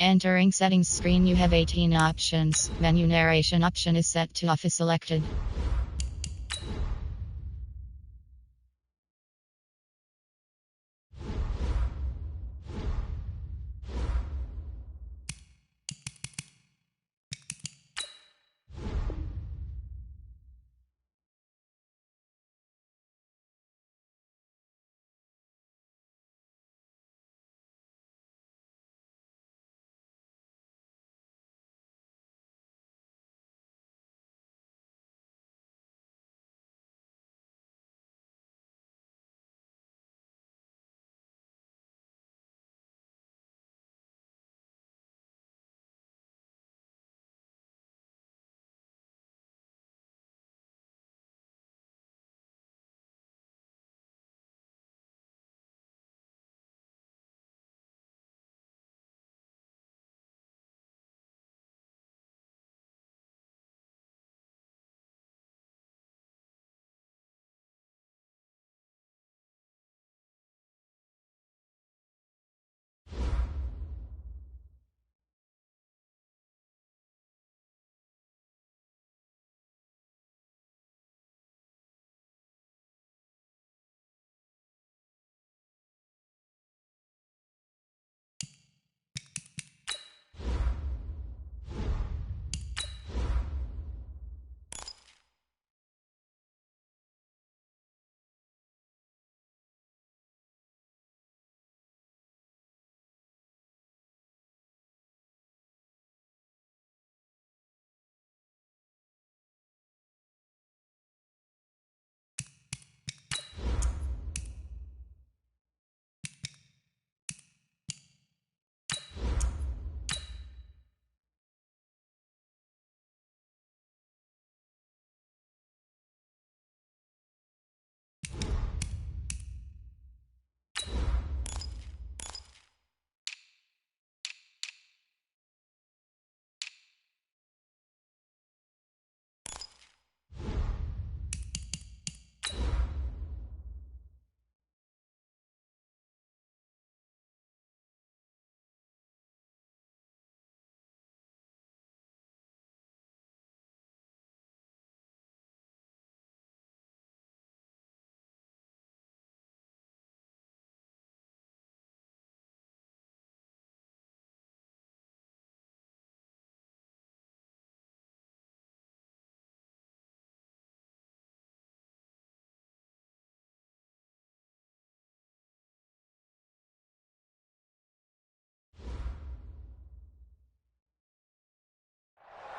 Entering settings screen, you have 18 options. Menu narration option is set to off is selected.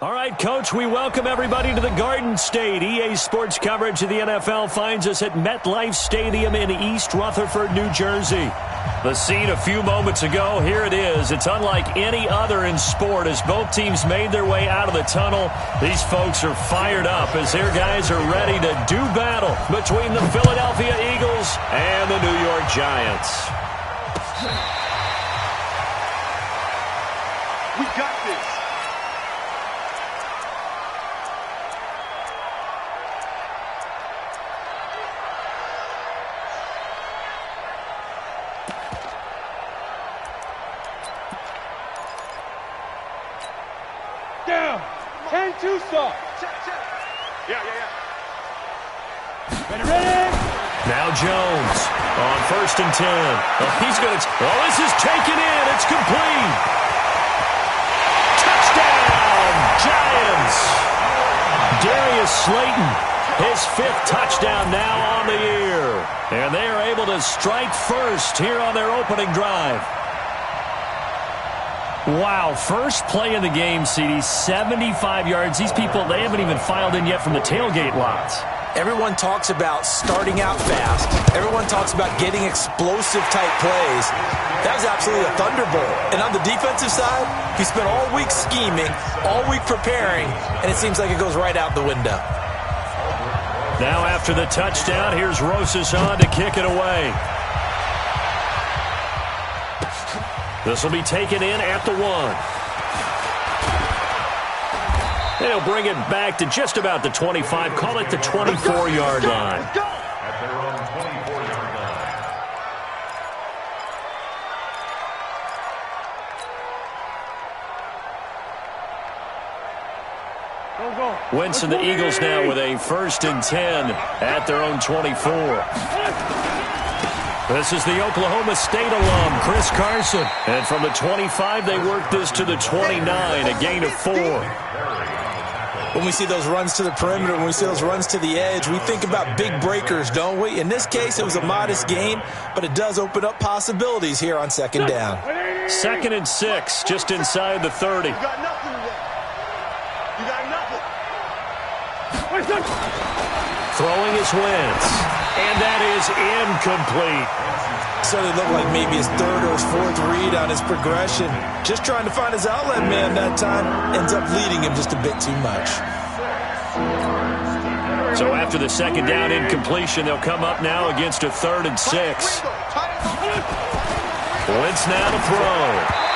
All right, Coach, we welcome everybody to the Garden State. EA Sports coverage of the NFL finds us at MetLife Stadium in East Rutherford, New Jersey. The scene a few moments ago, here it is. It's unlike any other in sport as both teams made their way out of the tunnel. These folks are fired up as their guys are ready to do battle between the Philadelphia Eagles and the New York Giants. We got this. Down. 10-2 stop. Yeah. Ready. Now Jones on 1st and 10. Oh, he's going to... Oh, this is taken in. It's complete. Touchdown, Giants. Darius Slayton, his 5th touchdown now on the year. And they are able to strike first here on their opening drive. Wow, first play of the game, CD, 75 yards. These people, they haven't even filed in yet from the tailgate lots. Everyone talks about starting out fast. Everyone talks about getting explosive-type plays. That was absolutely a thunderbolt. And on the defensive side, he spent all week scheming, all week preparing, and it seems like it goes right out the window. Now after the touchdown, here's Rosas on to kick it away. This will be taken in at the 1. They'll bring it back to just about the 25. Call it the 24-yard line. At their own 24-yard line. Wentz and the Eagles now with a 1st and 10 at their own 24. This is the Oklahoma State alum, Chris Carson. And from the 25, they work this to the 29, a gain of 4. When we see those runs to the perimeter, when we see those runs to the edge, we think about big breakers, don't we? In this case, it was a modest gain, but it does open up possibilities here on 2nd down. 2nd and 6, just inside the 30. You got nothing today. You got nothing. Throwing is Wentz, and that is incomplete. So it looked like maybe his 3rd or his 4th read on his progression. Just trying to find his outlet man that time. Ends up leading him just a bit too much. So after the 2nd down incompletion, they'll come up now against a 3rd and 6. Wentz now to throw,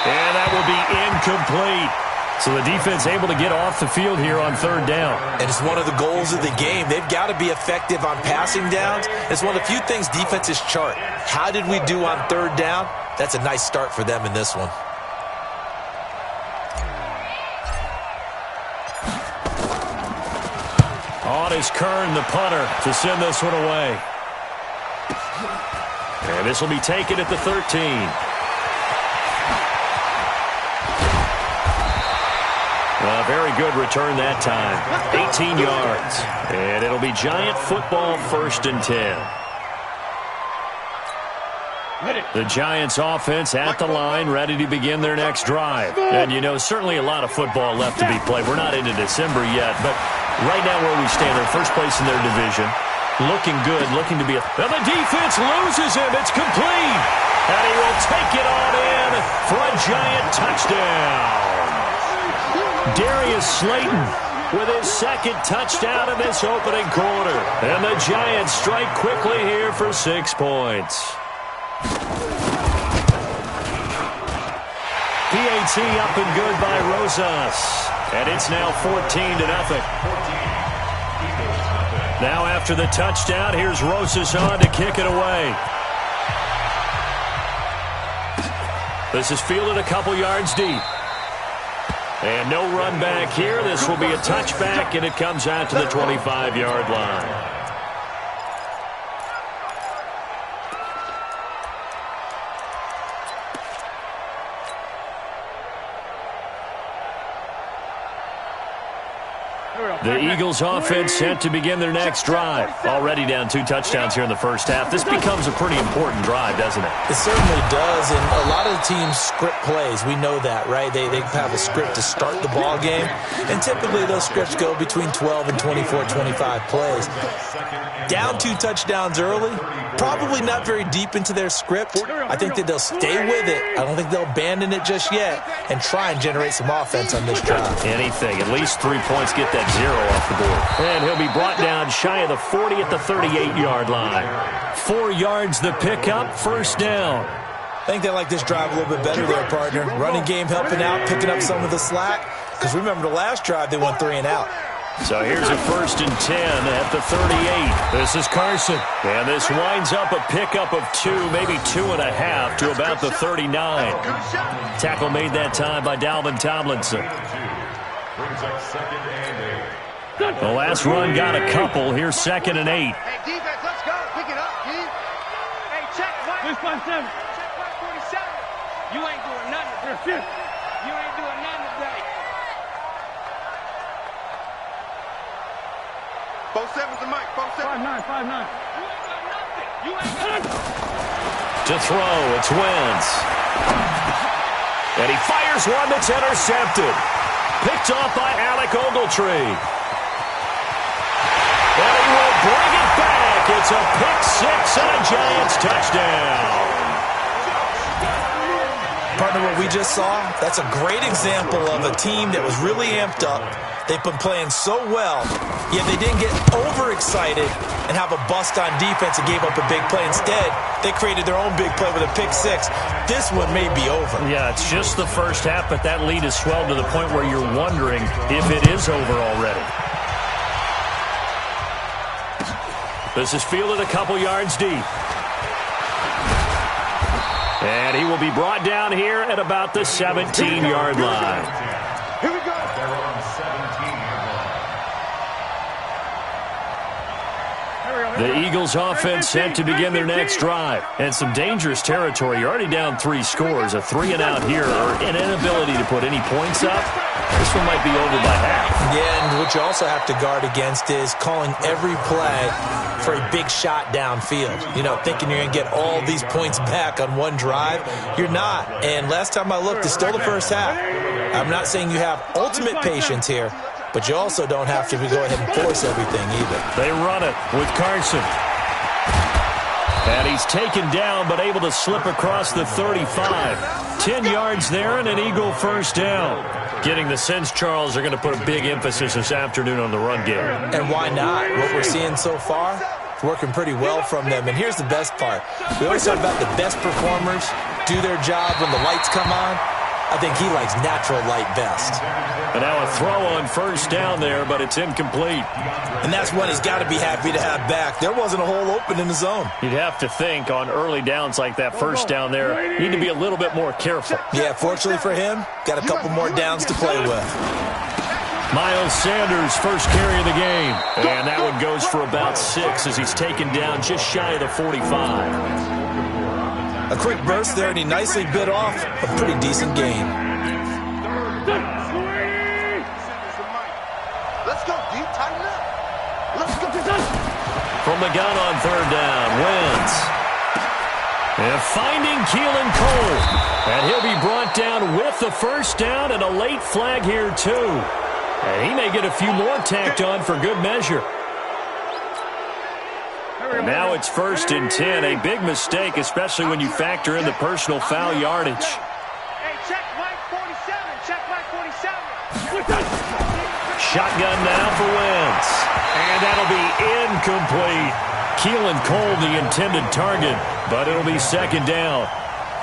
and that will be incomplete. So the defense able to get off the field here on 3rd down. And it's one of the goals of the game. They've got to be effective on passing downs. It's one of the few things defenses chart. How did we do on 3rd down? That's a nice start for them in this one. On is Kern, the punter, to send this one away. And this will be taken at the 13. A very good return that time. 18 yards. And it'll be Giant football 1st and 10. The Giants offense at the line, ready to begin their next drive. And, you know, certainly a lot of football left to be played. We're not into December yet, but right now where we stand, they're 1st place in their division. Looking good, looking to be and the defense loses him. It's complete. And he will take it on in for a Giant touchdown. Darius Slayton with his 2nd touchdown in this opening quarter. And the Giants strike quickly here for 6 points. PAT up and good by Rosas. And it's now 14-0. Now after the touchdown, here's Rosas on to kick it away. This is fielded a couple yards deep. And no run back here. This will be a touchback, and it comes out to the 25-yard line. The Eagles offense set to begin their next drive. Already down 2 touchdowns here in the 1st half. This becomes a pretty important drive, doesn't it? It certainly does, and a lot of the teams script plays. We know that, right? They have a script to start the ball game, and typically those scripts go between 12 and 24, 25 plays. Down 2 touchdowns early, probably not very deep into their script. I think that they'll stay with it. I don't think they'll abandon it just yet and try and generate some offense on this drive. Anything, at least 3 points, get that 0 off the board. And he'll be brought down shy of the 40 at the 38-yard line. 4 yards the pickup, 1st down. I think they like this drive a little bit better there, partner. Running game helping out, picking up some of the slack. Because remember, the last drive, they went 3 and out. So here's a 1st and 10 at the 38. This is Carson. And this winds up a pickup of 2, maybe 2.5 to about the 39. Tackle made that time by Dalvin Tomlinson. The last run got a couple. Here's 2nd and 8. Hey, defense, let's go. Pick it up, Keith. Hey, check. Check 47. You ain't doing nothing today. You ain't doing nothing today. 47's the mic. 47. 5'9", 5'9". You ain't got nothing. You ain't got nothing. To throw, it's Wentz. And he fires one that's intercepted. Picked off by Alec Ogletree. And he will bring it back. It's a pick-6 and a Giants touchdown. Partner, what we just saw, that's a great example of a team that was really amped up. They've been playing so well, yet they didn't get overexcited and have a bust on defense and gave up a big play. Instead, they created their own big play with a pick-6. This one may be over. Yeah, it's just the 1st half, but that lead has swelled to the point where you're wondering if it is over already. This is fielded a couple yards deep. And he will be brought down here at about the 17-yard line. Here we go. Eagles offense set to begin their next drive. And some dangerous territory. You're already down 3 scores. A 3-and-out here or an inability to put any points up. This one might be over by half. Yeah, and what you also have to guard against is calling every play for a big shot downfield. You know, thinking you're going to get all these points back on one drive. You're not. And last time I looked, it's still the first half. I'm not saying you have ultimate patience here, but you also don't have to go ahead and force everything either. They run it with Carson. And he's taken down but able to slip across the 35. 10 yards there and an Eagle first down. Getting the sense, Charles, are going to put a big emphasis this afternoon on the run game. And why not? What we're seeing so far, it's working pretty well from them. And here's the best part. We always talk about the best performers do their job when the lights come on. I think he likes natural light best. And now a throw on first down there, but it's incomplete. And that's one he's got to be happy to have back. There wasn't a hole open in the zone. You'd have to think on early downs like that first down there, you need to be a little bit more careful. Yeah, fortunately for him, got a couple more downs to play with. Miles Sanders, first carry of the game. And that one goes for about 6 as he's taken down just shy of the 45. A quick burst there, and he nicely bit off a pretty decent gain. Let's go, deep, tighten up. Let's go. From the gun on third down, Wentz. And finding Keelan Cole. And he'll be brought down with the first down and a late flag here, too. And he may get a few more tacked on for good measure. Now it's 1st and 10. A big mistake, especially when you factor in the personal foul yardage. Hey, check Mike 47. Check Mike 47. Shotgun now for Wentz. And that'll be incomplete. Keelan Cole, the intended target, but it'll be 2nd down.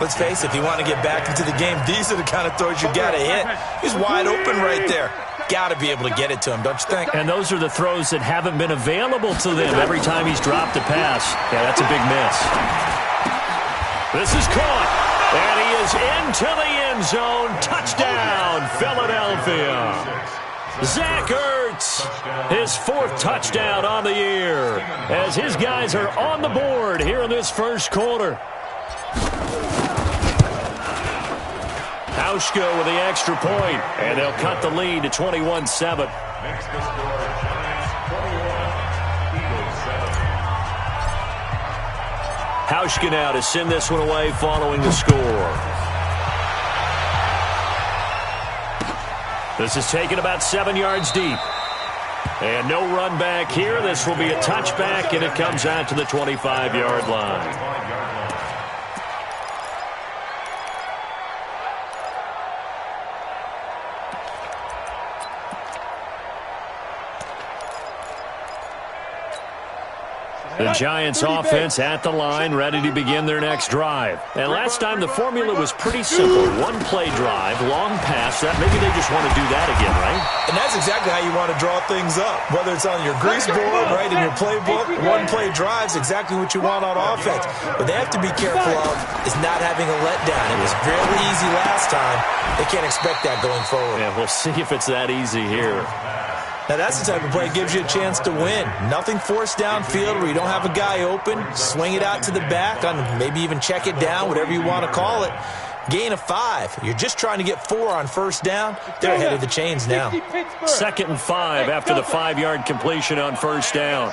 Let's face it, if you want to get back into the game, these are the kind of throws you got to hit. He's wide open right there. Got to be able to get it to him, don't you think? And those are the throws that haven't been available to them every time he's dropped a pass. Yeah, that's a big miss. This is caught. And he is into the end zone. Touchdown, Philadelphia. Zach Ertz, his 4th touchdown on the year, as his guys are on the board here in this first quarter. Hauschka with the extra point, and they'll cut the lead to 21-7. Hauschka now to send this one away following the score. This is taken about 7 yards deep. And no run back here. This will be a touchback, and it comes out to the 25-yard line. The Giants offense at the line, ready to begin their next drive. And last time the formula was pretty simple. One play drive, long pass. That maybe they just want to do that again, right? And that's exactly how you want to draw things up. Whether it's on your grease board, right, in your playbook, one play drive's exactly what you want on offense. What they have to be careful of is not having a letdown. It was fairly easy last time. They can't expect that going forward. Yeah, we'll see if it's that easy here. Now, that's the type of play that gives you a chance to win. Nothing forced downfield where you don't have a guy open. Swing it out to the back, on maybe even check it down, whatever you want to call it. Gain of 5. You're just trying to get 4 on first down. They're ahead of the chains now. 2nd and 5 after the 5-yard completion on first down.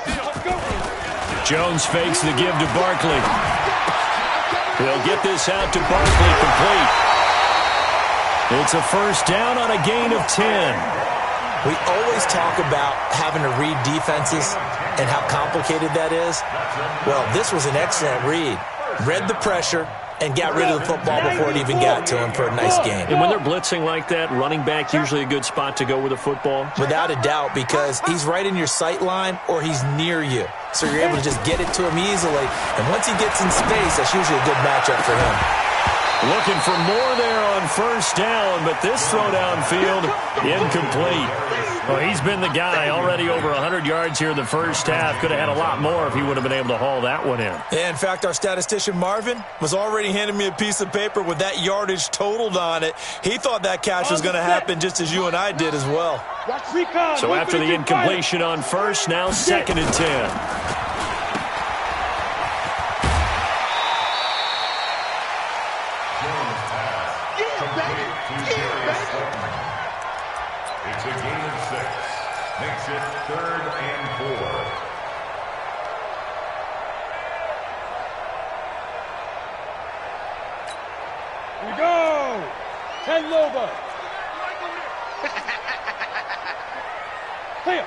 Jones fakes the give to Barkley. He'll get this out to Barkley complete. It's a first down on a gain of 10. We always talk about having to read defenses and how complicated that is. Well, this was an excellent read. Read the pressure and got rid of the football before it even got to him for a nice game. And when they're blitzing like that, running back usually a good spot to go with the football? Without a doubt, because he's right in your sight line or he's near you. So you're able to just get it to him easily. And once he gets in space, that's usually a good matchup for him. Looking for more there on first down, but this throw downfield, incomplete. Well, he's been the guy already over 100 yards here in the first half. Could have had a lot more if he would have been able to haul that one in. Yeah, in fact, our statistician Marvin was already handing me a piece of paper with that yardage totaled on it. He thought that catch was going to happen just as you and I did as well. So after the incompletion on first, now 2nd and 10. It's a gain of 6. Makes it 3rd and 4. Here we go. 10 Loba. Clear.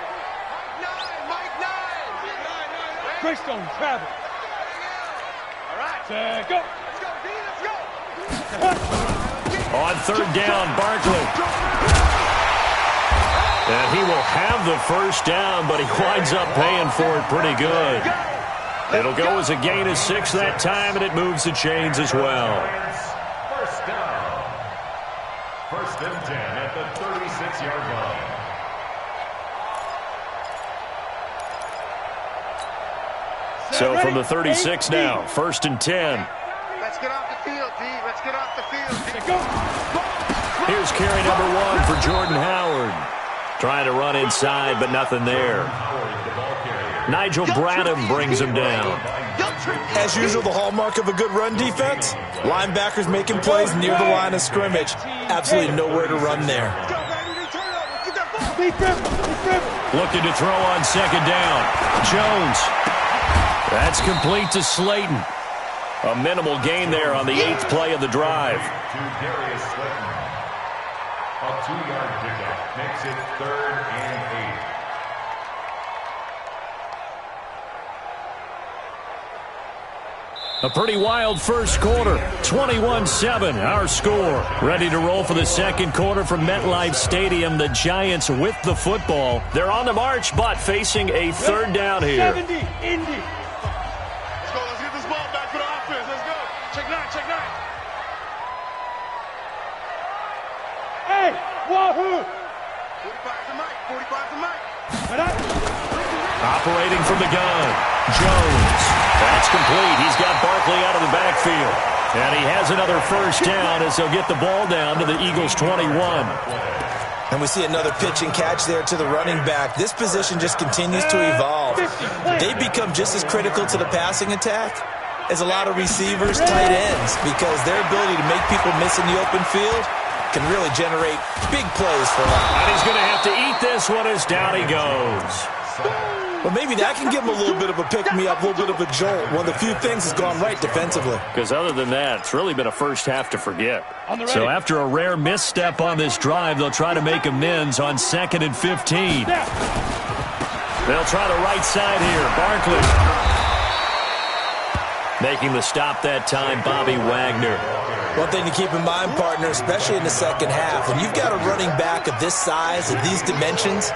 Mike 9. Greystone travel. All right. Set, go. Let's go, D. Let's go. On 3rd down, Barkley. And he will have the first down, but he winds up paying for it pretty good. It'll go as a gain of 6 that time, and it moves the chains as well. First down. 1st and 10 at the 36-yard line. So from the 36 now, 1st and 10. Let's get off the field, D. Let's get off the field. Go. Here's carry number 1 for Jordan Howard. Trying to run inside, but nothing there. Nigel Bradham brings him down. As usual, the hallmark of a good run defense, linebackers making plays near the line of scrimmage. Absolutely nowhere to run there. Looking to throw on 2nd down. Jones. That's complete to Slayton. A minimal gain there on the 8th play of the drive. A 2-yard pickup makes it 3rd and 8. A pretty wild first quarter. 21-7, our score. Ready to roll for the second quarter from MetLife Stadium. The Giants with the football. They're on the march, but facing a 3rd down here. 70, Indy. Let's go. Let's get this ball back for the offense. Let's go. Check 9, check 9. Hey, wahoo! 45 to Mike, 45 to Mike. Operating from the gun, Jones. That's complete. He's got Barkley out of the backfield. And he has another first down as they'll get the ball down to the Eagles' 21. And we see another pitch and catch there to the running back. This position just continues to evolve. They become just as critical to the passing attack as a lot of receivers, tight ends, because their ability to make people miss in the open field can really generate big plays for them. And he's going to have to eat this one as down he goes. But maybe that can give him a little bit of a pick-me-up, a little bit of a jolt. One of the few things has gone right defensively. Because other than that, it's really been a first half to forget. So after a rare misstep on this drive, they'll try to make amends on 2nd and 15. They'll try the right side here. Barkley. Making the stop that time, Bobby Wagner. One thing to keep in mind, partner, especially in the second half, when you've got a running back of this size, of these dimensions,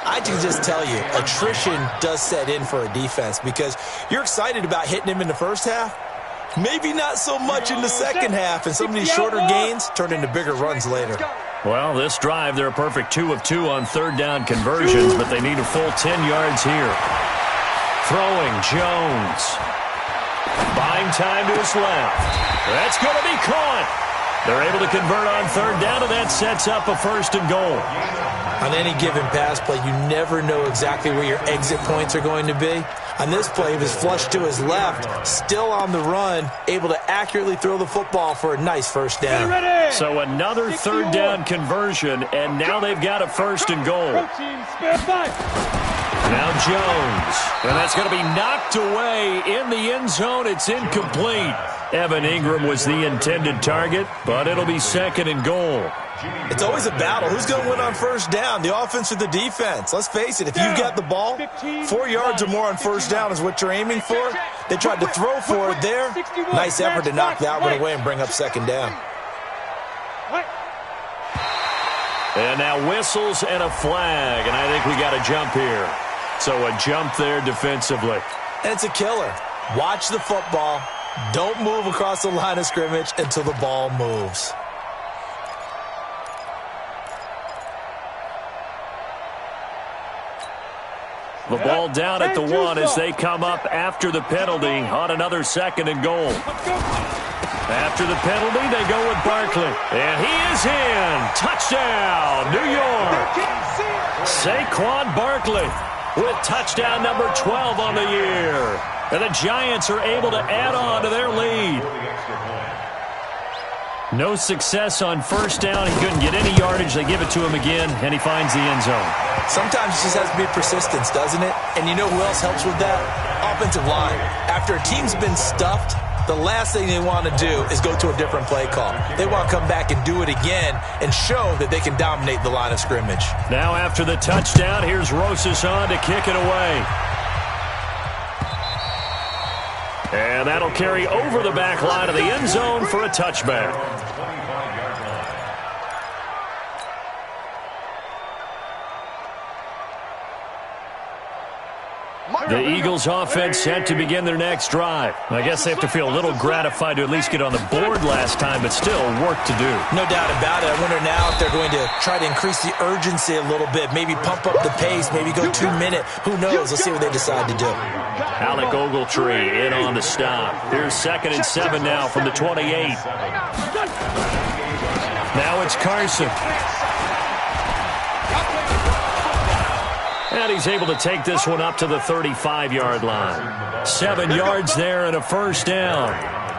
I can just tell you, attrition does set in for a defense because you're excited about hitting him in the first half. Maybe not so much in the second half, and some of these shorter gains turn into bigger runs later. Well, this drive, they're a perfect 2 of 2 on 3rd down conversions, but they need a full 10 yards here. Throwing, Jones. Buying time to his left. That's going to be caught. They're able to convert on 3rd down, and that sets up a 1st and goal. On any given pass play, you never know exactly where your exit points are going to be. On this play, he was flushed to his left, still on the run, able to accurately throw the football for a nice 1st down. So another 3rd down conversion, and now they've got a 1st and goal. Now Jones, and that's going to be knocked away in the end zone. It's incomplete. Evan Ingram was the intended target, but it'll be 2nd and goal. It's always a battle. Who's going to win on 1st down, the offense or the defense? Let's face it, if you've got the ball, 4 yards or more on 1st down is what you're aiming for. They tried to throw for it there. Nice effort to knock that one away and bring up 2nd down. And now whistles and a flag, and I think we got a jump here. So a jump there defensively. And it's a killer. Watch the football. Don't move across the line of scrimmage until the ball moves. The ball down at the 1 as they come up after the penalty on another 2nd and goal. After the penalty, they go with Barkley. And he is in. Touchdown, New York. Saquon Barkley with touchdown number 12 on the year. And the Giants are able to add on to their lead. No success on first down. He couldn't get any yardage. They give it to him again, and he finds the end zone. Sometimes it just has to be persistence, doesn't it? And you know who else helps with that? Offensive line. After a team's been stuffed, the last thing they want to do is go to a different play call. They want to come back and do it again and show that they can dominate the line of scrimmage. Now after the touchdown, here's Rosas on to kick it away. And that'll carry over the back line of the end zone for a touchback. The Eagles offense set to begin their next drive. I guess they have to feel a little gratified to at least get on the board last time, but still work to do. No doubt about it. I wonder now if they're going to try to increase the urgency a little bit, maybe pump up the pace, maybe go 2 minute. Who knows? Let's see what they decide to do. Alec Ogletree in on the stop. Here's 2nd and 7 now from the 28. Now it's Carson. And he's able to take this one up to the 35-yard line. 7 yards there and a first down.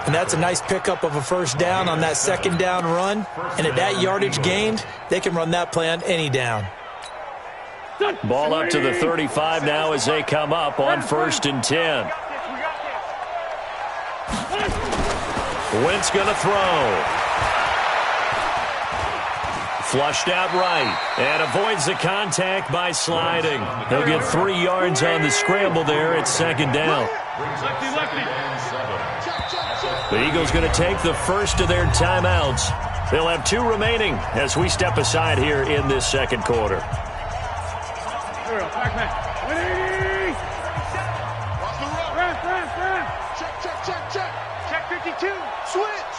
And that's a nice pickup of a first down on that second down run. And at that yardage gained, they can run that play on any down. Ball up to the 35 now as they come up on 1st and 10. Wentz going to throw. Flushed out right and avoids the contact by sliding. He'll get 3 yards on the scramble there at 2nd down. The Eagles going to take the first of their timeouts. They'll have 2 remaining as we step aside here in this 2nd quarter. Check 52. Switch.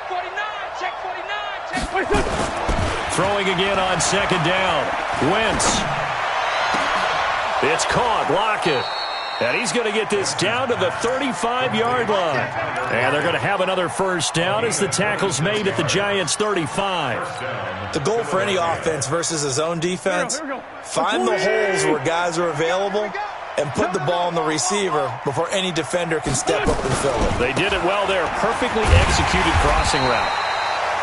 49. Check 49. Throwing again on 2nd down. Wentz. It's caught. Lockett. And he's going to get this down to the 35-yard line. And they're going to have another first down as the tackle's made at the Giants' 35. The goal for any offense versus a zone defense, find the holes where guys are available and put the ball on the receiver before any defender can step up and fill it. They did it well there. Perfectly executed crossing route.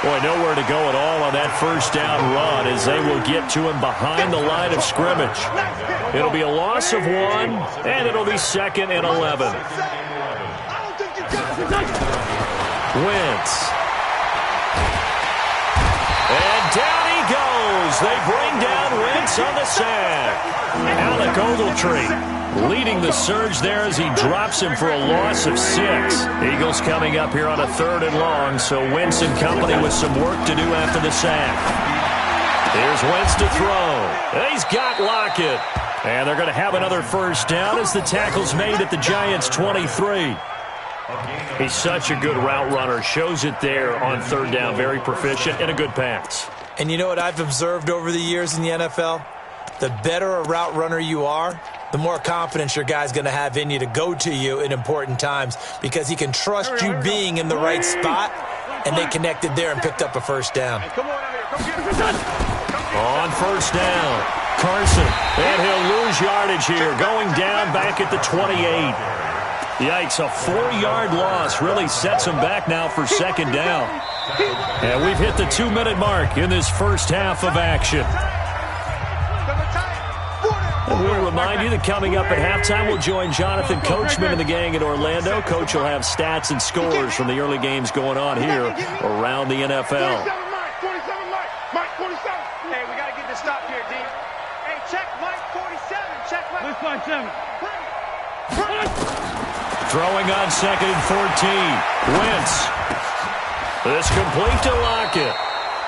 Boy, nowhere to go at all on that first down run as they will get to him behind the line of scrimmage. It'll be a loss of 1, and it'll be 2nd and 11. Wentz. And down he goes. They bring down Wentz on the sack. Alec Ogletree leading the surge there as he drops him for a loss of 6. Eagles coming up here on a 3rd and long, so Wentz and company with some work to do after the sack. Here's Wentz to throw. He's got Lockett. And they're going to have another first down as the tackle's made at the Giants' 23. He's such a good route runner. Shows it there on 3rd down. Very proficient and a good pass. And you know what I've observed over the years in the NFL? The better a route runner you are, the more confidence your guy's going to have in you to go to you in important times because he can trust you being in the right spot, and they connected there and picked up a first down. On first down, Carson, and he'll lose yardage here, going down back at the 28. Yikes, a 4-yard loss really sets him back now for 2nd down. And we've hit the 2-minute mark in this first half of action. And we'll remind you that coming up at halftime, we'll join Jonathan Coachman and the gang in Orlando. Coach will have stats and scores from the early games going on here around the NFL. 27 Mike, 47. Hey, we got to get this stop here, D. Hey, check Mike 47. Check Mike 47. Throwing on 2nd and 14. Wentz. This complete to Lockett.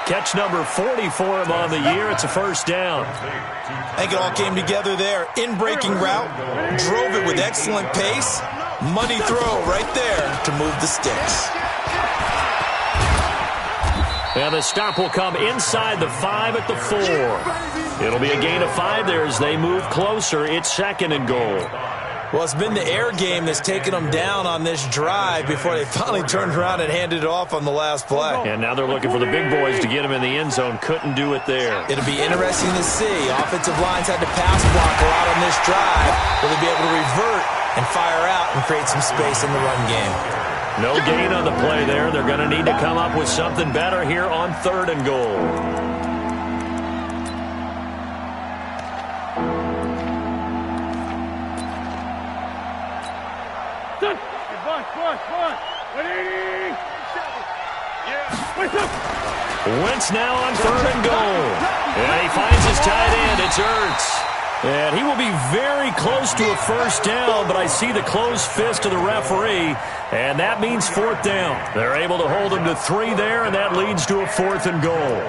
Catch number 40 for him on the year. It's a first down. I think it all came together there. In-breaking route, drove it with excellent pace. Money throw right there to move the sticks. And the stop will come inside the 5 at the 4. It'll be a gain of 5 there as they move closer. It's 2nd and goal. Well, it's been the air game that's taken them down on this drive before they finally turned around and handed it off on the last play. And now they're looking for the big boys to get him in the end zone. Couldn't do it there. It'll be interesting to see. Offensive lines had to pass block a lot on this drive. Will they be able to revert and fire out and create some space in the run game? No gain on the play there. They're going to need to come up with something better here on 3rd and goal. Wentz now on 3rd and goal. And he finds his tight end. It's Ertz. And he will be very close to a first down, but I see the closed fist of the referee, and that means 4th down. They're able to hold him to 3 there, and that leads to a 4th and goal.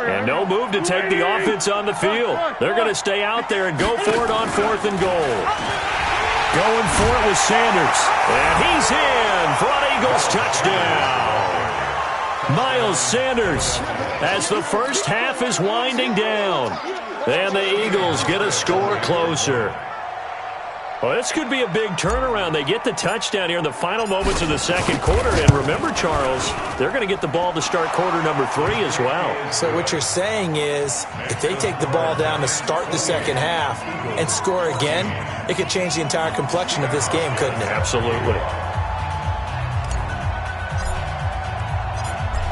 And no move to take the offense on the field. They're going to stay out there and go for it on 4th and goal. Going for it with Sanders. And he's in for an Eagles touchdown. Miles Sanders as the first half is winding down. And the Eagles get a score closer. Well, this could be a big turnaround. They get the touchdown here in the final moments of the second quarter. And remember, Charles, they're going to get the ball to start quarter number 3 as well. So what you're saying is if they take the ball down to start the second half and score again, it could change the entire complexion of this game, couldn't it? Absolutely.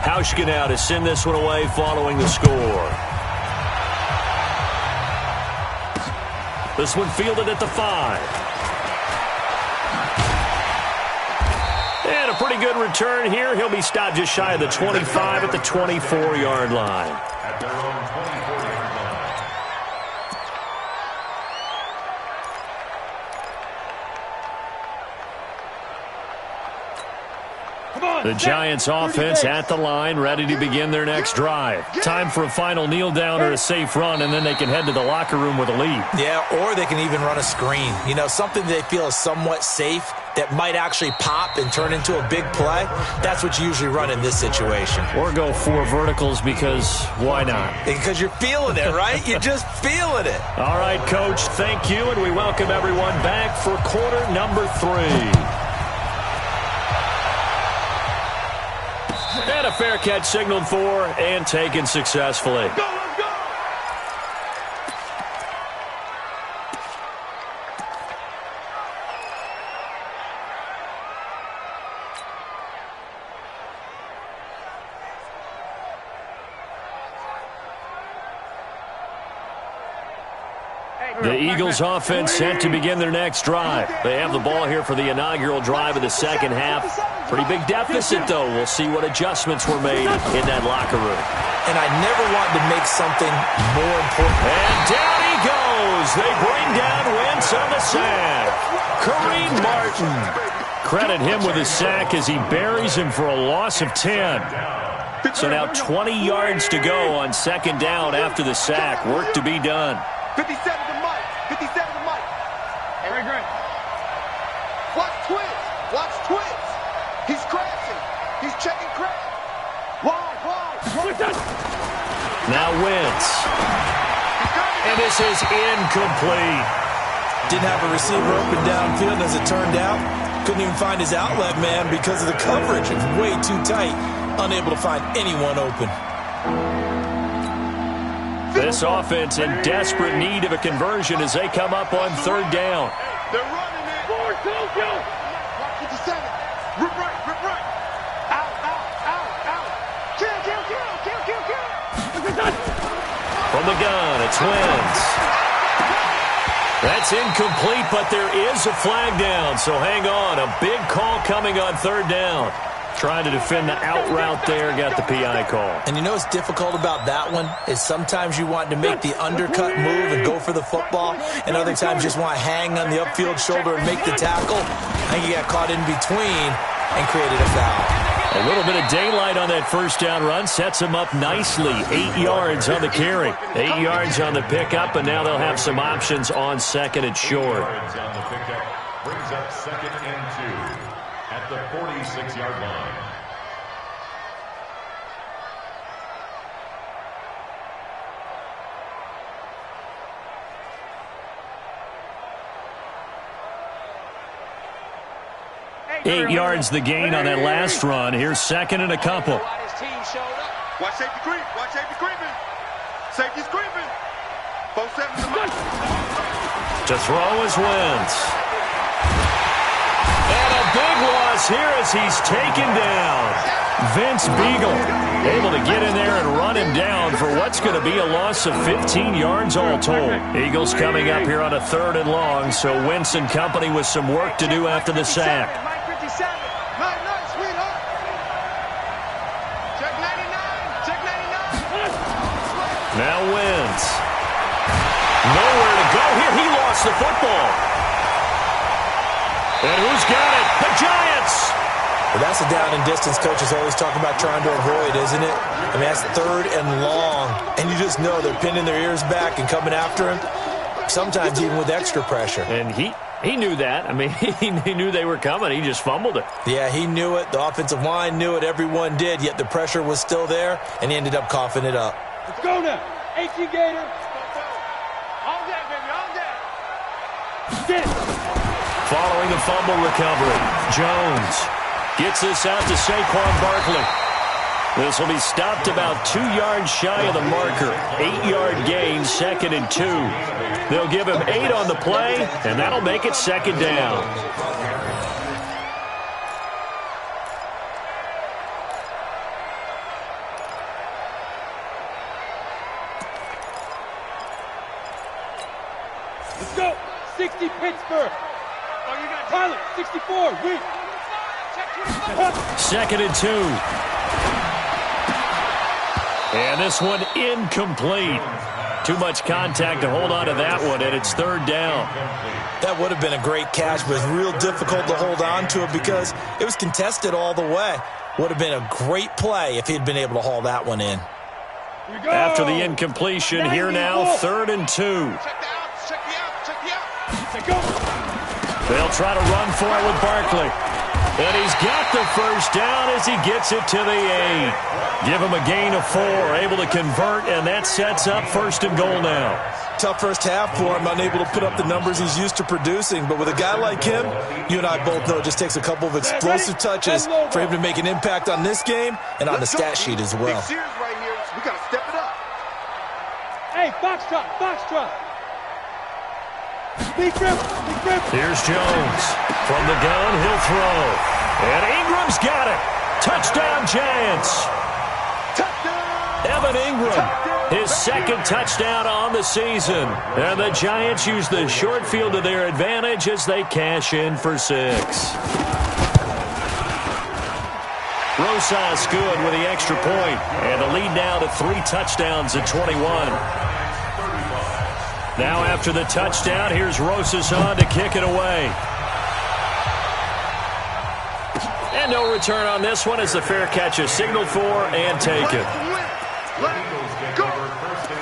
Hauschka now to send this one away following the score. This one fielded at the 5. And a pretty good return here. He'll be stopped just shy of the 25 at the 24-yard line. At their own 24-yard line. The Giants offense at the line, ready to begin their next drive. Time for a final kneel down or a safe run, and then they can head to the locker room with a lead. Yeah, or they can even run a screen. You know, something they feel is somewhat safe that might actually pop and turn into a big play. That's what you usually run in this situation. Or go 4 verticals because why not? Because you're feeling it, right? You're just feeling it. All right, Coach, thank you, and we welcome everyone back for quarter number 3. And a fair catch signaled for and taken successfully. The Eagles offense set to begin their next drive. They have the ball here for the inaugural drive of the second half. Pretty big deficit, though. We'll see what adjustments were made in that locker room. And I never wanted to make something more important. And down he goes. They bring down Wentz on the sack. Kareem Martin. Credit him with a sack as he buries him for a loss of 10. So now 20 yards to go on second down after the sack. Work to be done. 57 to Mike. 57 to Mike. Hey, great. Watch Twitch. Watch Twitch. He's crashing. He's checking crash. Wide. Now Wentz. And this is incomplete. Didn't have a receiver open downfield as it turned out. Couldn't even find his outlet man because of the coverage. It's way too tight. Unable to find anyone open. This offense in desperate need of a conversion as they come up on third down. They're running it. Forward, go. 57. Rip right. Out. Kill. From the gun, it's Wentz. That's incomplete, but there is a flag down, so hang on. A big call coming on third down. Trying to defend the out route there, got the PI call. And you know what's difficult about that one is sometimes you want to make the undercut move and go for the football, and other times you just want to hang on the upfield shoulder and make the tackle. I think he got caught in between and created a foul. A little bit of daylight on that first down run sets him up nicely. 8 yards on the carry, 8 yards on the pickup, and now they'll have some options on second and short. Yards on the pickup brings up 2nd and 2 at the 46-yard line. 8 yards the gain on that last run. Here's second and a couple. Watch safety creep. Watch safety creeping. Safety's creeping. Both sevens. To throw is Wentz. And a big loss here as he's taken down. Vince Beagle able to get in there and run him down for what's going to be a loss of 15 yards all told. Eagles coming up here on a 3rd and long, so Wentz and company with some work to do after the sack. Now Wentz. Nowhere to go here. He lost the football. And who's got it? The Giants. Well, that's a down and distance coaches always talking about trying to avoid, isn't it? I mean, that's 3rd and long. And you just know they're pinning their ears back and coming after him, sometimes even with extra pressure. And he knew that. I mean, he knew they were coming. He just fumbled it. Yeah, he knew it. The offensive line knew it. Everyone did, yet the pressure was still there, and he ended up coughing it up. Let's go now. 18 Gator. All day, baby, all day. Sit. Following the fumble recovery, Jones gets this out to Saquon Barkley. This will be stopped about 2 yards shy of the marker. 8-yard gain, 2nd and 2. They'll give him 8 on the play, and that'll make it 2nd down. Let's go. 60 Pittsburgh. Oh, you got Tyler. 64. Weak. 2nd and 2. And this one incomplete. Too much contact to hold on to that one, and it's 3rd down. That would have been a great catch, but it's real difficult to hold on to it because it was contested all the way. Would have been a great play if he'd been able to haul that one in. After the incompletion, here now, 3rd and 2. They'll try to run for it with Barkley. And he's got the first down as he gets it to the 8. Give him a gain of 4, able to convert, and that sets up 1st and goal now. Tough first half for him, unable to put up the numbers he's used to producing. But with a guy like him, you and I both know it just takes a couple of explosive touches for him to make an impact on this game and on the stat sheet as well. We got to step it up. Hey, box drop, box drop. Big grip, big grip. Here's Jones. From the gun, he'll throw. And Ingram's got it. Touchdown, Giants. Evan Ingram, his 2nd touchdown on the season. And the Giants use the short field to their advantage as they cash in for 6. Rosas good with the extra point. And the lead now to 3 touchdowns at 21. Now after the touchdown, here's Rosas on to kick it away. And no return on this one as the fair catch is signaled for and taken. Eagles get over 1st and 10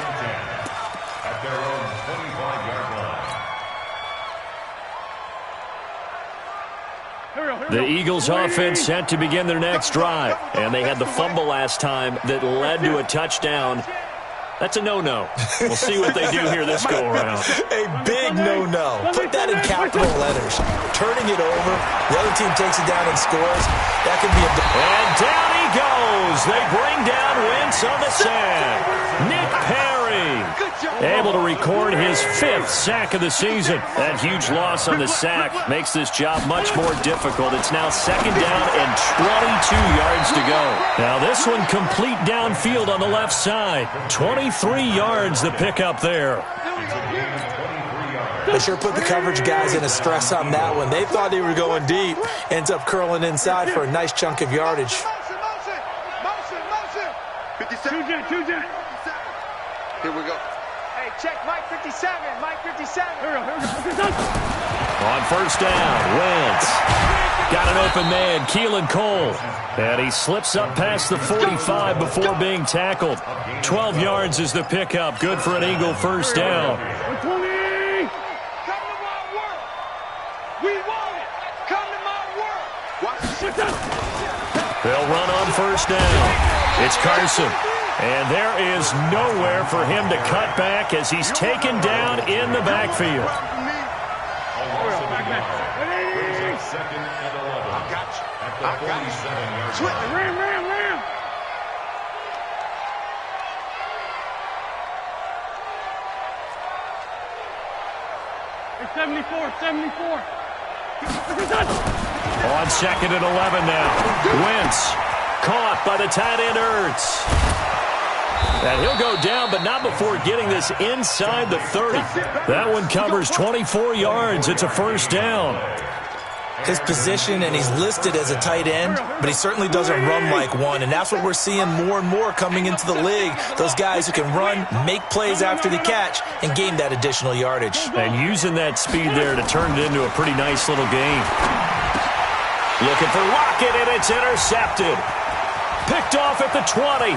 at their own 25-yard line. The Eagles offense set to begin their next drive. And they had the fumble last time that led to a touchdown. That's a no-no. We'll see what they do here this go-around. A big no-no. Put that in capital letters. Turning it over, the other team takes it down and scores. That could be a... And down he goes. They bring down Wentz on the sack. Nick Perry able to record his 5th sack of the season. That huge loss on the sack makes this job much more difficult. It's now 2nd down and 22 yards to go. Now this one complete downfield on the left side. 23 yards the pickup there. They sure put the coverage guys in a stress on that one. They thought they were going deep. Ends up curling inside for a nice chunk of yardage. Motion. 57. Here we go. Hey, check Mike 57. Mike 57. Here we go. On 1st down, Wentz got an open man, Keelan Cole. And he slips up past the 45 before being tackled. 12 yards is the pickup. Good for an Eagle 1st down. Come to my world. We want it. Come to my world. They'll run on 1st down. It's Carson. And there is nowhere for him to cut back as he's taken down in the backfield. Second and 11. the 47-yard line. Ram. Hey, 74. On 2nd and 11 now. Wentz caught by the tight end Ertz. And he'll go down, but not before getting this inside the 30. That one covers 24 yards. It's a first down. His position, and he's listed as a tight end, but he certainly doesn't run like one, and that's what we're seeing more and more coming into the league. Those guys who can run, make plays after the catch, and gain that additional yardage. And using that speed there to turn it into a pretty nice little game. Looking for Lockett, and it's intercepted. Picked off at the 20.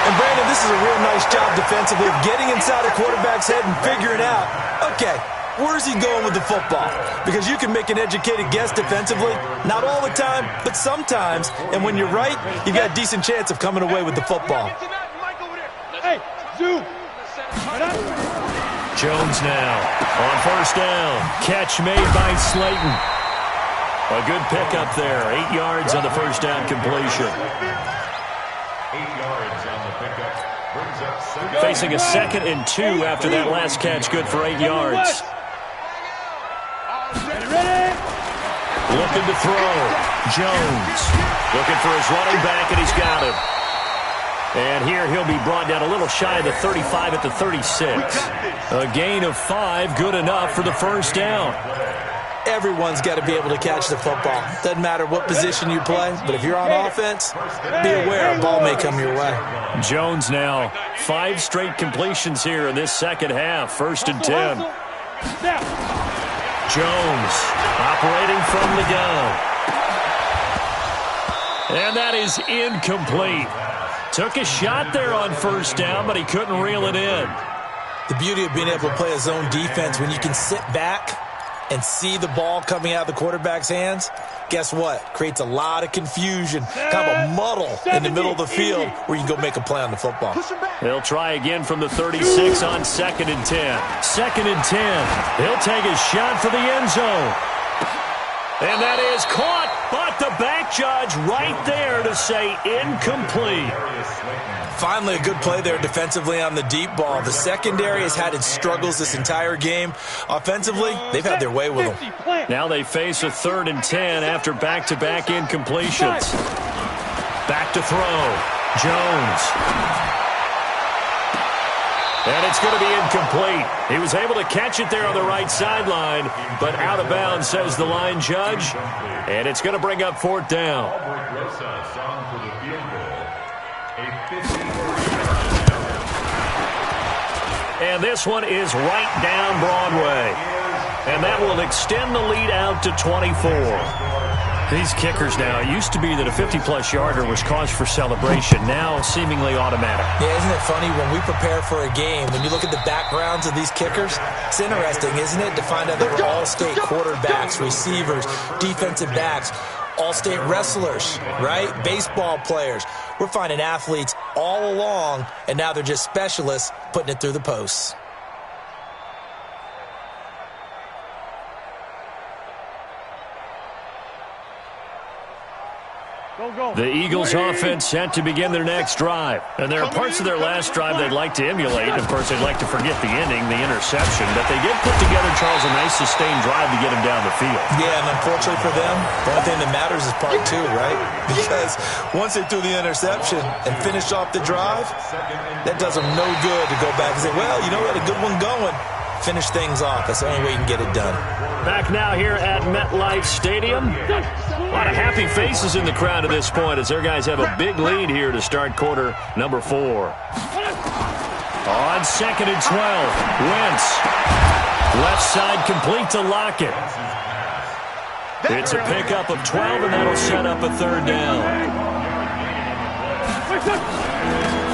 And Brandon, this is a real nice job defensively of getting inside a quarterback's head and figuring out, okay, where's he going with the football? Because you can make an educated guess defensively. Not all the time, but sometimes. And when you're right, you've got a decent chance of coming away with the football. Hey, zoom. Jones now on first down. Catch made by Slayton. A good pickup there. 8 yards on the first down completion. 8 yards on the pickup. Brings up second. Facing a 2nd and 2 after that last catch. Good for 8 yards. Looking to throw. Jones looking for his running back, and he's got him. And here he'll be brought down a little shy of the 35 at the 36. A gain of 5, good enough for the first down. Everyone's got to be able to catch the football. Doesn't matter what position you play, but if you're on offense, be aware a ball may come your way. Jones now 5 straight completions here in this second half. 1st and 10. Jones operating from the gun. And that is incomplete. Took a shot there on first down, but he couldn't reel it in. The beauty of being able to play a zone defense when you can sit back and see the ball coming out of the quarterback's hands, guess what? Creates a lot of confusion, kind of a muddle in the middle of the field where you can go make a play on the football. They'll try again from the 36 on 2nd and 10. 2nd and 10. He'll take a shot for the end zone. And that is caught, but the back judge right there to say incomplete. Finally, a good play there defensively on the deep ball. The secondary has had its struggles this entire game. Offensively, they've had their way with them. Now they face a 3rd and 10 after back-to-back incompletions. Back to throw. Jones. And it's going to be incomplete. He was able to catch it there on the right sideline, but out of bounds, says the line judge. And it's going to bring up 4th down. And this one is right down Broadway. And that will extend the lead out to 24. These kickers now, it used to be that a 50-plus yarder was cause for celebration. Now seemingly automatic. Yeah, isn't it funny when we prepare for a game, when you look at the backgrounds of these kickers, it's interesting, isn't it, to find out that we're all-state quarterbacks, receivers, defensive backs, all-state wrestlers, right? Baseball players. We're finding athletes all along, and now they're just specialists putting it through the posts. The Eagles offense set to begin their next drive. And there are parts of their last drive they'd like to emulate. Of course, they'd like to forget the ending, the interception. But they did put together, Charles, a nice sustained drive to get him down the field. Yeah, and unfortunately for them, the only thing that matters is part 2, right? Because once they threw the interception and finished off the drive, that does them no good to go back and say, well, you know, we had a good one going. Finish things off. That's the only way you can get it done. Back now here at MetLife Stadium. A lot of happy faces in the crowd at this point as their guys have a big lead here to start quarter number 4. On 2nd and 12, Wentz. Left side complete to Lockett. It's a pickup of 12, and that'll set up a 3rd down.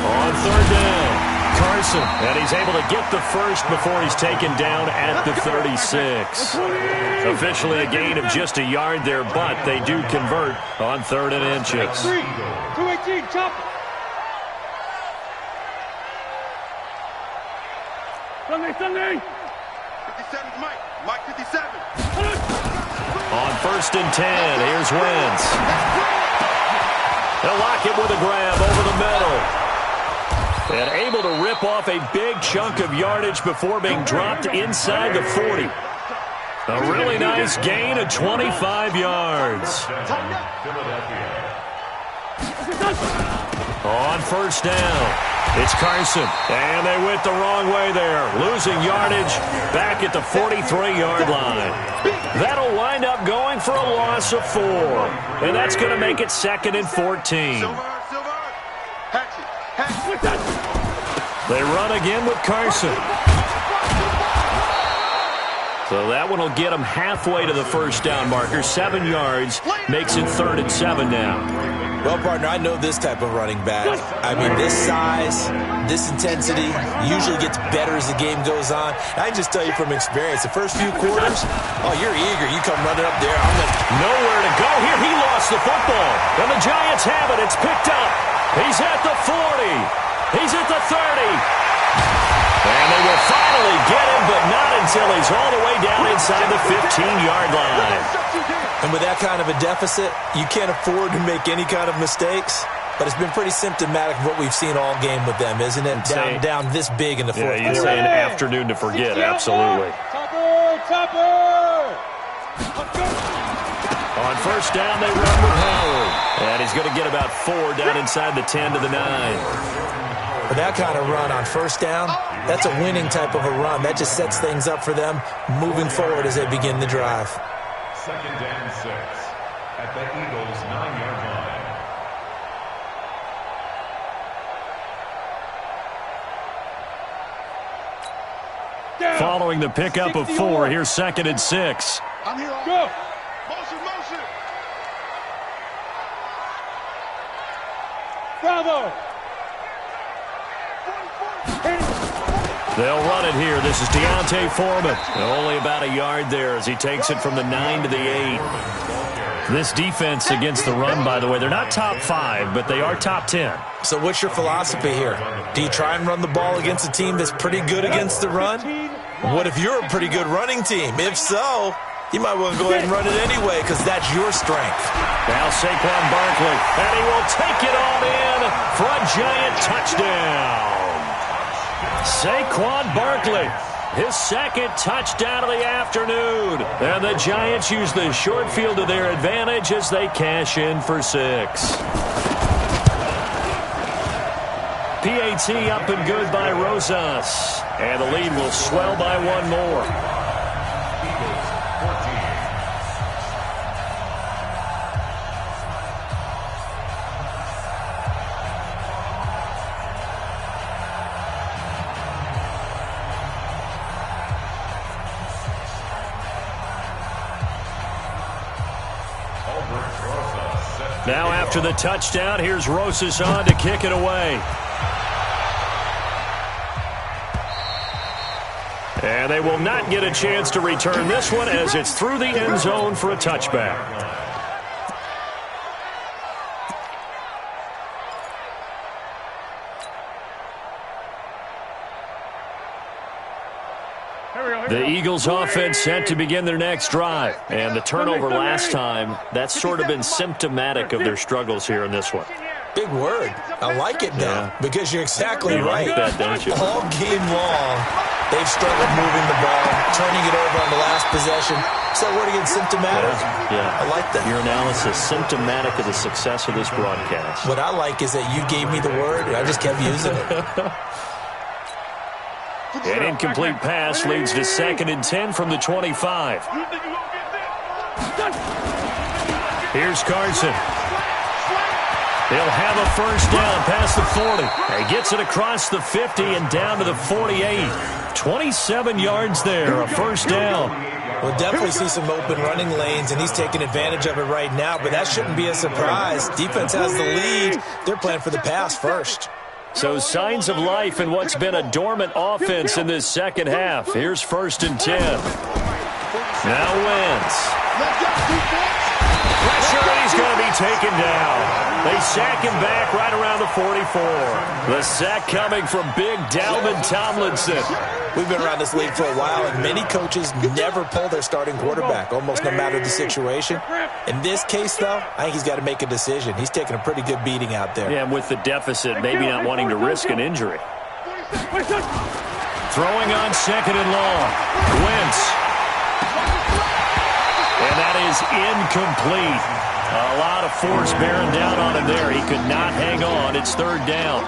On 3rd down. Carson, and he's able to get the first before he's taken down at the 36. Officially a gain of just a yard there, but they do convert on 3rd and inches. 218, chop. Sunday. 57 Mike. Mike 57. On 1st and 10, here's Wentz. He'll lock it with a grab over the middle. And able to rip off a big chunk of yardage before being dropped inside the 40. A really nice gain of 25 yards. On 1st down, it's Carson. And they went the wrong way there. Losing yardage back at the 43-yard line. That'll wind up going for a loss of 4. And that's going to make it 2nd and 14. They run again with Carson. So that one will get them halfway to the 1st down marker. 7 yards makes it 3rd and 7 now. Well, partner, I know this type of running back. I mean, this size, this intensity usually gets better as the game goes on. I can just tell you from experience, the first few quarters, oh, you're eager. You come running up there. Nowhere to go here. He lost the football. And the Giants have it. It's picked up. He's at the 40. He's at the 30. And they will finally get him, but not until he's all the way down inside the 15-yard line. And with that kind of a deficit, you can't afford to make any kind of mistakes. But it's been pretty symptomatic of what we've seen all game with them, isn't it? Down this big in the 4th quarter. You'd say an afternoon to forget, absolutely. On 1st down, they run with Howard. And he's going to get about 4 down inside the 10 to the 9. For that kind of run on 1st down, that's a winning type of a run. That just sets things up for them moving forward as they begin the drive. 2nd and 6 at the Eagles' 9-yard line. Following the pickup of 4, here's 2nd and 6. I'm here. Go. Motion, motion. Bravo. They'll run it here. This is Deontay Foreman. Only about a yard there as he takes it from the 9 to the 8. This defense against the run, by the way, they're not top 5, but they are top 10. So what's your philosophy here? Do you try and run the ball against a team that's pretty good against the run? What if you're a pretty good running team? If so, you might want to go ahead and run it anyway because that's your strength. Now Saquon Barkley, and he will take it on in for a giant touchdown. Saquon Barkley, his 2nd touchdown of the afternoon. And the Giants use the short field to their advantage as they cash in for 6. PAT up and good by Rosas. And the lead will swell by 1 more. Now after the touchdown, here's Rosas on to kick it away. And they will not get a chance to return this one as it's through the end zone for a touchback. The Eagles offense set to begin their next drive. And the turnover last time, that's sort of been symptomatic of their struggles here in this one. Big word. I like it now because you're exactly right. Like that, don't you? All game long, they've struggled moving the ball, turning it over on the last possession. Is that word again, symptomatic? Yeah. I like that. Your analysis, symptomatic of the success of this broadcast. What I like is that you gave me the word, and I just kept using it. An incomplete pass leads to 2nd and 10 from the 25. Here's Carson. He'll have a 1st down past the 40. He gets it across the 50 and down to the 48. 27 yards there, a 1st down. We'll definitely see some open running lanes, and he's taking advantage of it right now, but that shouldn't be a surprise. Defense has the lead. They're playing for the pass first. So signs of life in what's been a dormant offense in this 2nd half. Here's 1st and 10. Now Wentz. pressure, and he's going to be taken down. They sack him back right around the 44. The sack coming from big Dalvin Tomlinson. We've been around this league for a while, and many coaches never pull their starting quarterback, almost no matter the situation. In this case, though, I think he's got to make a decision. He's taking a pretty good beating out there. Yeah, and with the deficit, maybe not wanting to risk an injury. Throwing on second and long. Wentz. And that is incomplete. A lot of force bearing down on him there. He could not hang on. It's third down.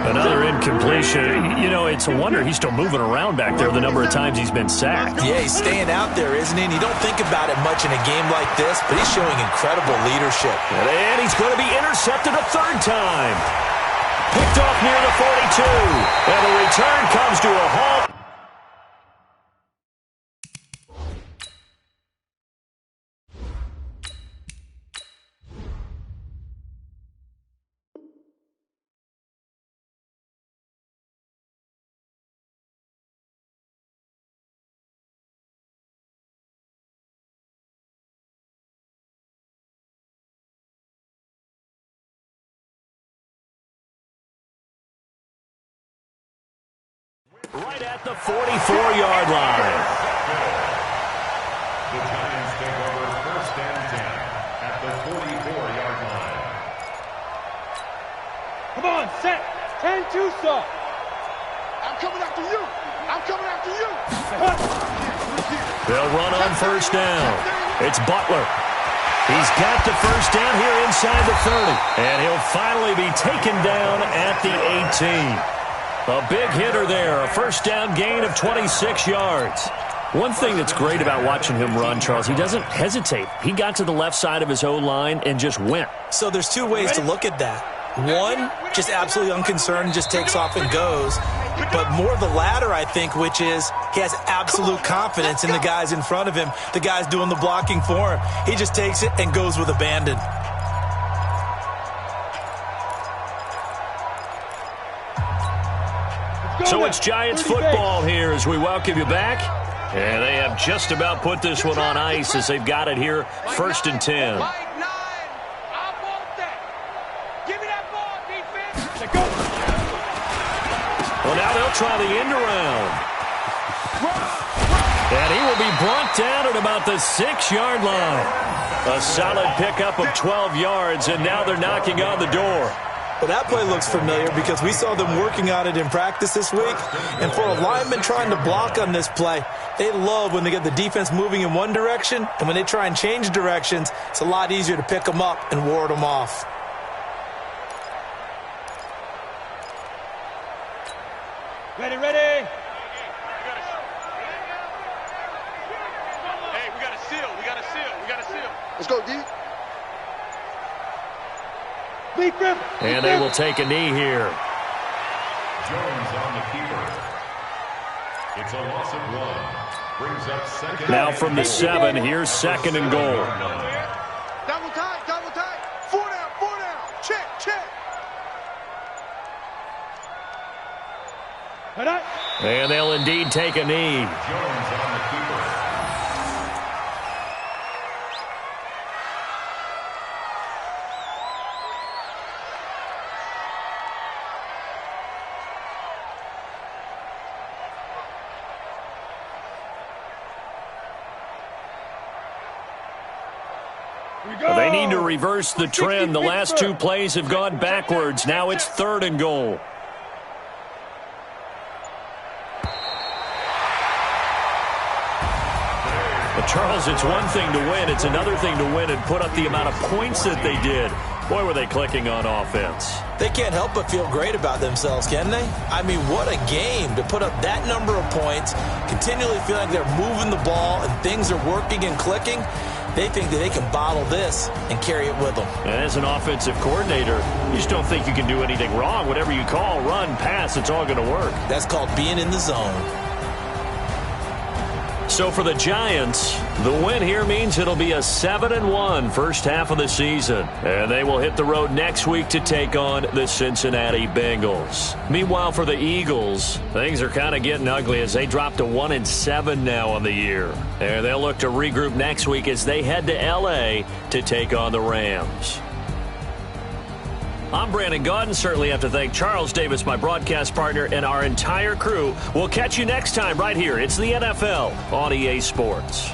Another incompletion. You know, it's a wonder he's still moving around back there the number of times he's been sacked. Yeah, he's staying out there, isn't he? And you don't think about it much in a game like this, but he's showing incredible leadership. And he's going to be intercepted a third time. Picked off near the 42. And the return comes to a halt. Right at the 44-yard line. The Giants take over first and 10 at the 44-yard line. Come on, set. 10-2, sir. I'm coming after you. I'm coming after you. They'll run on first down. It's Butler. He's got the first down here inside the 30. And he'll finally be taken down at the 18. A big hitter there, a first down gain of 26 yards. One thing that's great about watching him run, Charles, he doesn't hesitate. He got to the left side of his O-line and just went. So there's two ways to look at that. One, just absolutely unconcerned, just takes off and goes. But more the latter, I think, which is he has absolute confidence in the guys in front of him, the guys doing the blocking for him. He just takes it and goes with abandon. So it's Giants football here as we welcome you back. And they have just about put this one on ice as they've got it here, first and 10. Well, now they'll try the end around. And he will be brought down at about the 6-yard line. A solid pickup of 12 yards, and now they're knocking on the door. Well, that play looks familiar because we saw them working on it in practice this week. And for a lineman trying to block on this play, they love when they get the defense moving in one direction. And when they try and change directions, it's a lot easier to pick them up and ward them off. Ready, ready. Hey, we got a seal. We got a seal. We got a seal. Let's go, D. And they will take a knee here. Jones on the keeper. It's a loss of 1. Brings up second. Now from the 7, here's second and goal. Double tight, double tight. 4 down. Check. And they'll indeed take a knee. Jones on the keeper. They need to reverse the trend. The last 2 plays have gone backwards. Now it's third and goal. But Charles, it's one thing to win. It's another thing to win and put up the amount of points that they did. Boy, were they clicking on offense. They can't help but feel great about themselves, can they? I mean, what a game to put up that number of points, continually feeling like they're moving the ball and things are working and clicking. They think that they can bottle this and carry it with them. And as an offensive coordinator, you just don't think you can do anything wrong. Whatever you call, run, pass, it's all going to work. That's called being in the zone. So for the Giants, the win here means it'll be a 7-1 first half of the season. And they will hit the road next week to take on the Cincinnati Bengals. Meanwhile, for the Eagles, things are kind of getting ugly as they drop to 1-7 now on the year. And they'll look to regroup next week as they head to L.A. to take on the Rams. I'm Brandon Gaudin. Certainly have to thank Charles Davis, my broadcast partner, and our entire crew. We'll catch you next time right here. It's the NFL on EA Sports.